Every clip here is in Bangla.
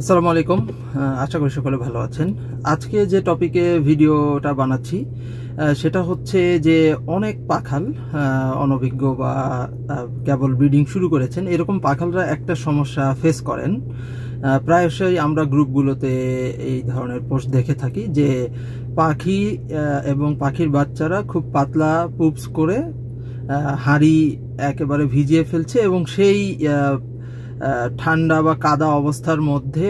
আসসালামু আলাইকুম। আশা করি সকলে ভালো আছেন। আজকে যে টপিকে ভিডিওটা বানাচ্ছি সেটা হচ্ছে যে অনেক পাখাল অনভিজ্ঞ বা কেবল ব্রিডিং শুরু করেছেন এরকম পাখালরা একটা সমস্যা ফেস করেন। প্রায়শই আমরা গ্রুপগুলোতে এই ধরনের পোস্ট দেখে থাকি যে পাখি এবং পাখির বাচ্চারা খুব পাতলা পুপস করে হাঁড়ি একেবারে ভিজিয়ে ফেলছে এবং সেই ঠান্ডা বা কাদা অবস্থার মধ্যে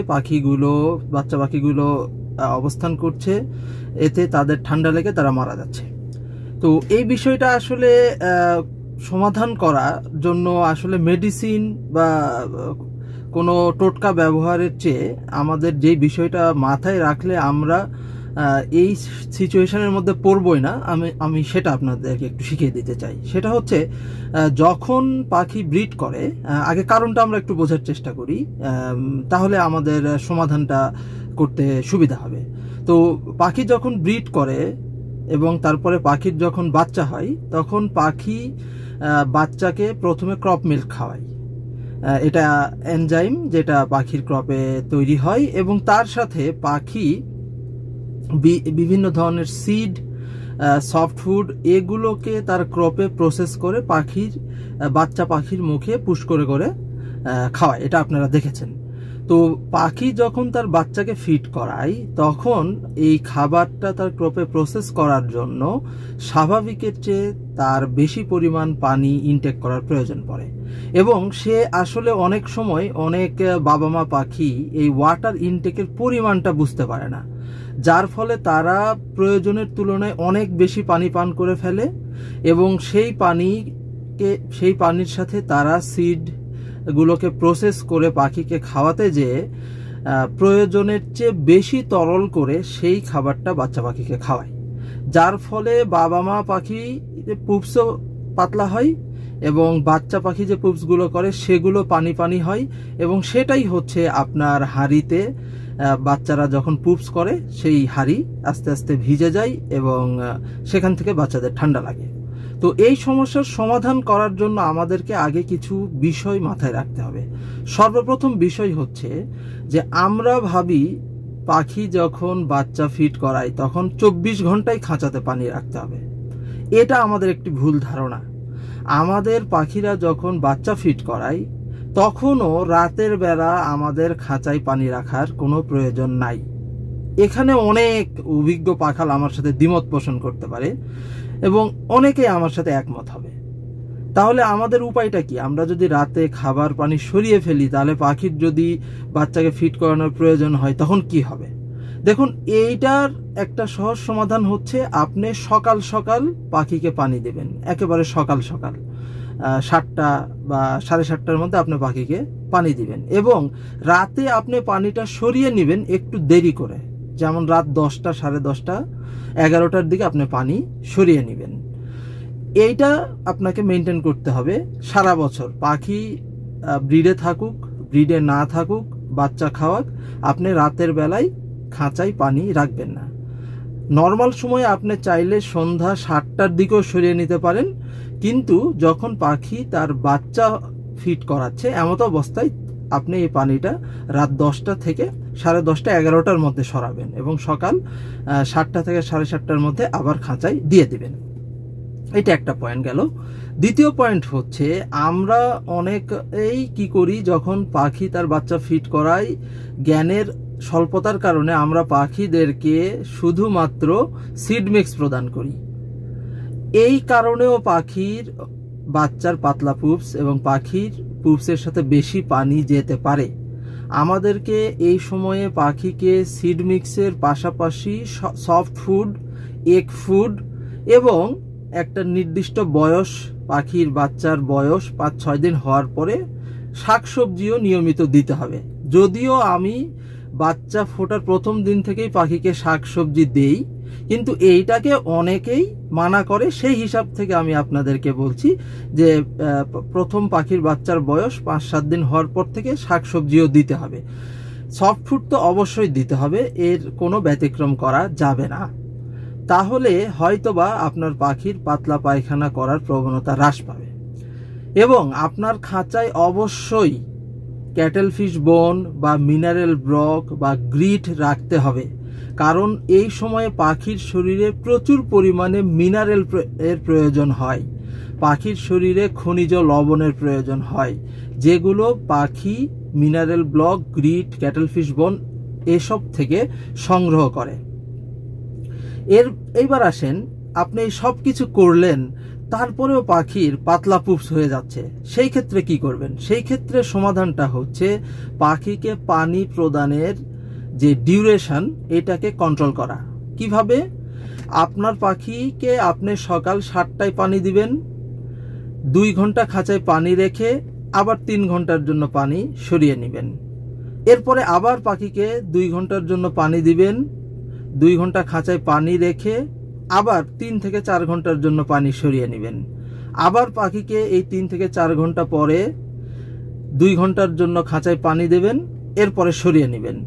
বাচ্চা পাখিগুলো অবস্থান করছে, এতে তাদের ঠান্ডা লেগে তারা মারা যাচ্ছে। তো এই বিষয়টা আসলে সমাধান করার জন্য আসলে মেডিসিন বা কোনো টোটকা ব্যবহারের চেয়ে আমাদের যেই বিষয়টা মাথায় রাখলে আমরা এই সিচুয়েশনের মধ্যে পড়বই না, আমি সেটা আপনাদেরকে একটু শিখিয়ে দিতে চাই। সেটা হচ্ছে যখন পাখি ব্রিড করে, আগে কারণটা আমরা একটু বোঝার চেষ্টা করি, তাহলে আমাদের সমাধানটা করতে সুবিধা হবে। তো পাখি যখন ব্রিড করে এবং তারপরে পাখির যখন বাচ্চা হয়, তখন পাখি বাচ্চাকে প্রথমে ক্রপ মিল্ক খাওয়ায়। এটা এনজাইম যেটা পাখির ক্রপে তৈরি হয় এবং তার সাথে পাখি বিভিন্ন ধরনের সিড, সফট ফুড এগুলোকে তার ক্রপে প্রসেস করে বাচ্চা পাখির মুখে পুশ করে করে খাওয়ায়। এটা আপনারা দেখেছেন। তো পাখি যখন তার বাচ্চাকে ফিড করায় তখন এই খাবারটা তার ক্রপে প্রসেস করার জন্য স্বাভাবিকের চেয়ে তার বেশি পরিমাণ পানি ইনটেক করার প্রয়োজন পড়ে এবং সে আসলে অনেক সময় অনেক বাবা মা পাখি এই ওয়াটার ইনটেকের পরিমাণটা বুঝতে পারে না, যার ফলে তারা প্রয়োজনের তুলনায় অনেক বেশি পানি পান করে ফেলে এবং সেই পানির সাথে তারা সিডগুলোকে প্রসেস করে পাখিকে খাওয়াতে যেয়ে প্রয়োজনের চেয়ে বেশি তরল করে সেই খাবারটা বাচ্চা পাখিকে খাওয়ায়, যার ফলে বাবা মা পাখি পুপসও পাতলা হয় এবং বাচ্চা পাখি যে পুপসগুলো করে সেগুলো পানি পানি হয় এবং সেটাই হচ্ছে আপনার হাঁড়িতে বাচ্চারা যখন পুপস করে সেই হাঁড়ি আস্তে আস্তে ভিজে যায় এবং সেখান থেকে বাচ্চাদের ঠান্ডা লাগে। তো এই সমস্যার সমাধান করার জন্য আমাদেরকে আগে কিছু বিষয় মাথায় রাখতে হবে। সর্বপ্রথম বিষয় হচ্ছে যে আমরা ভাবি পাখি যখন বাচ্চা ফিড করায় তখন 24 ঘন্টায় খাঁচাতে পানি রাখতে হবে। এটা আমাদের একটি ভুল ধারণা। আমাদের পাখিরা যখন বাচ্চা ফিড করায় তখনও রাতের বেলা আমাদের খাঁচায় পানি রাখার কোনো প্রয়োজন নাই। এখানে অনেক অভিজ্ঞ পাখাল আমার সাথে দ্বিমত পোষণ করতে পারে এবং অনেকেই আমার সাথে একমত হবে। তাহলে আমাদের উপায়টা কি? আমরা যদি রাতে খাবার পানি সরিয়ে ফেলি তাহলে পাখির যদি বাচ্চাকে ফিড করানোর প্রয়োজন হয় তখন কি হবে? দেখুন, এইটার একটা সহজ সমাধান হচ্ছে আপনি সকাল সকাল পাখিকে পানি দেবেন, একেবারে সকাল সকাল 7টা বা 7:30টার মধ্যে আপনি পাখিকে পানি দিবেন এবং রাতে আপনি পানিটা সরিয়ে নেবেন একটু দেরি করে, যেমন রাত 10টা, 10:30, 11টার দিকে আপনি পানি সরিয়ে নেবেন। এইটা আপনাকে মেনটেন করতে হবে সারা বছর। পাখি ব্রিডে থাকুক, ব্রিডে না থাকুক, বাচ্চা খাওয়াক, আপনি রাতের বেলায় খাঁচায় পানি রাখবেন না। নর্মাল সময়ে আপনি চাইলে সন্ধ্যা 7টার দিকেও সরিয়ে নিতে পারেন, কিন্তু যখন পাখি তার বাচ্চা ফিড করাচ্ছে এমত অবস্থায় আপনি এই পানিটা রাত 10টা থেকে 10:30, 11টার মধ্যে সরাবেন এবং সকাল 7টা থেকে 7:30টার মধ্যে আবার খাঁচায় দিয়ে দিবেন। এটা একটা পয়েন্ট গেল। দ্বিতীয় পয়েন্ট হচ্ছে আমরা অনেকেই কি করি, যখন পাখি তার বাচ্চা ফিড করায় জ্ঞানের স্বল্পতার কারণে আমরা পাখিদেরকে শুধুমাত্র সিড মিক্স প্রদান করি। এই কারণেও পাখির বাচ্চার পাতলা পুপস এবং পাখির পুপসের সাথে বেশি পানি যেতে পারে। আমাদেরকে এই সময়ে পাখিকে সিড মিক্সের পাশাপাশি সফট ফুড, এগ ফুড এবং একটা নির্দিষ্ট বয়স, পাখির বাচ্চার বয়স 5-6 দিন হওয়ার পরে শাকসবজিও নিয়মিত দিতে হবে। যদিও আমি বাচ্চা ফোটার প্রথম দিন থেকেই পাখিকে শাকসবজি দেই, কিন্তু এইটাকে অনেকেই মানা করে। সেই হিসাব থেকে আমি আপনাদেরকে বলছি যে প্রথম পাখির বাচ্চার বয়স 5-7 দিন হওয়ার পর থেকে শাকসবজিও দিতে হবে। সফট ফুড তো অবশ্যই দিতে হবে, এর কোনো ব্যতিক্রম করা যাবে না। তাহলে হয়তোবা আপনার পাখির পাতলা পায়খানা করার প্রবণতা হ্রাস পাবে এবং আপনার খাঁচায় অবশ্যই ক্যাটেল ফিশ বোন বা মিনারেল ব্লক বা গ্রিট রাখতে হবে, কারণ এই সময়ে পাখির শরীরে প্রচুর পরিমাণে মিনারেল এর প্রয়োজন হয়, পাখির শরীরে খনিজ লবণের প্রয়োজন হয়, যেগুলো পাখি mineral block, grit, cattle fish bone এসব থেকে সংগ্রহ করে। এইবার আসেন, আপনি সব কিছু করলেন, তারপরেও পাখির পাতলা পুপস হয়ে যাচ্ছে, সেই ক্ষেত্রে কি করবেন? সেই ক্ষেত্রে সমাধানটা হচ্ছে পাখিকে পানি প্রদানের যে ডিউরেশন, এটাকে কন্ট্রোল করা। কিভাবে? আপনার পাখিকে আপনি সকাল 7টায় পানি দিবেন, 2 ঘন্টা খাঁচায় পানি রেখে আবার 3 ঘন্টার জন্য পানি সরিয়ে নেবেন। এরপরে আবার পাখিকে 2 ঘন্টার জন্য পানি দিবেন, 2 ঘন্টা খাঁচায় পানি রেখে আবার 3 থেকে 4 ঘন্টার জন্য পানি সরিয়ে নেবেন। আবার পাখিকে এই 3 থেকে 4 ঘন্টা পরে 2 ঘন্টার জন্য খাঁচায় পানি দেবেন, এরপরে সরিয়ে নেবেন।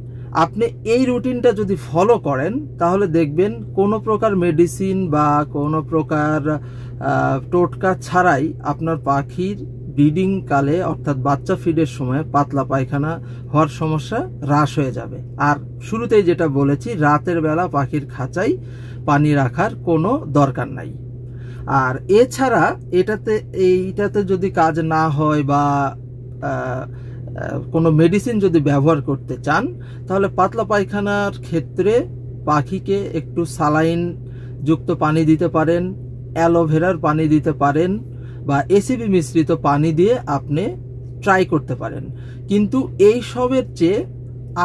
আপনি এই রুটিনটা যদি ফলো করেন, তাহলে দেখবেন কোনো প্রকার মেডিসিন বা কোনো প্রকার টোটকা ছাড়াই আপনার পাখির ব্রিডিং কালে অর্থাৎ বাচ্চা ফিডের সময় পাতলা পায়খানা হওয়ার সমস্যা হ্রাস হয়ে যাবে। আর শুরুতেই যেটা বলেছি, রাতের বেলা পাখির খাঁচায় পানি রাখার কোনো দরকার নাই। আর এছাড়া এইটাতে যদি কাজ না হয় বা কোনো মেডিসিন যদি ব্যবহার করতে চান, তাহলে পাতলা পায়খানার ক্ষেত্রে পাখিকে একটু সালাইন যুক্ত পানি দিতে পারেন, অ্যালোভেরার পানি দিতে পারেন, বা এসিবি মিশ্রিত পানি দিয়ে আপনি ট্রাই করতে পারেন। কিন্তু এই সবের চেয়ে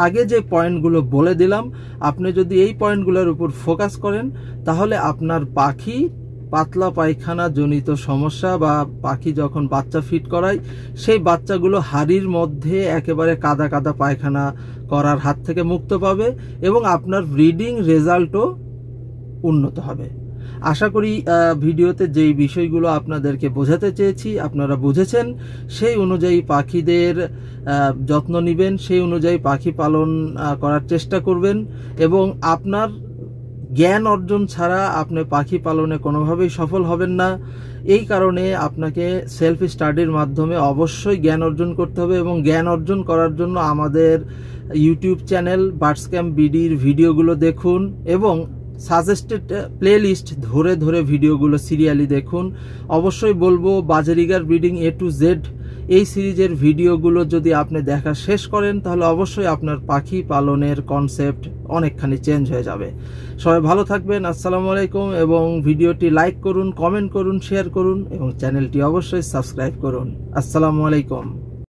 আগে যে পয়েন্টগুলো বলে দিলাম, আপনি যদি এই পয়েন্টগুলোর উপর ফোকাস করেন, তাহলে আপনার পাখি পাতলা পায়খানা জনিত সমস্যা বা পাখি যখন বাচ্চা ফিট করায় সেই বাচ্চাগুলো হাড়ির মধ্যে একেবারে কাদা কাদা পায়খানা করার হাত থেকে মুক্ত পাবে এবং আপনার ব্রিডিং রেজাল্টও উন্নত হবে। আশা করি ভিডিওতে যেই বিষয়গুলো আপনাদেরকে বোঝাতে চেয়েছি আপনারা বুঝেছেন। সেই অনুযায়ী পাখিদের যত্ন নেবেন, সেই অনুযায়ী পাখি পালন করার চেষ্টা করবেন এবং আপনার জ্ঞান অর্জন ছাড়া আপনি পাখি পালনে কোনোভাবেই সফল হবেন না। এই কারণে আপনাকে সেলফ স্টাডির মাধ্যমে অবশ্যই জ্ঞান অর্জন করতে হবে এবং জ্ঞান অর্জন করার জন্য আমাদের ইউটিউব চ্যানেল বার্ডস ক্যাম্প বিডির ভিডিওগুলো দেখুন এবং সাজেস্টেড প্লেলিস্ট ধরে ধরে ভিডিওগুলো সিরিয়ালি দেখুন। অবশ্যই বলবো budgerigar breeding A to Z এই সিরিজের ভিডিওগুলো যদি আপনি দেখা শেষ করেন, তাহলে অবশ্যই আপনার পাখি পালনের কনসেপ্ট অনেকখানি চেঞ্জ হয়ে যাবে। সবাই ভালো থাকবেন, আসসালামু আলাইকুম, এবং ভিডিওটি লাইক করুন, কমেন্ট করুন, শেয়ার করুন এবং চ্যানেলটি অবশ্যই সাবস্ক্রাইব করুন। আসসালামু আলাইকুম।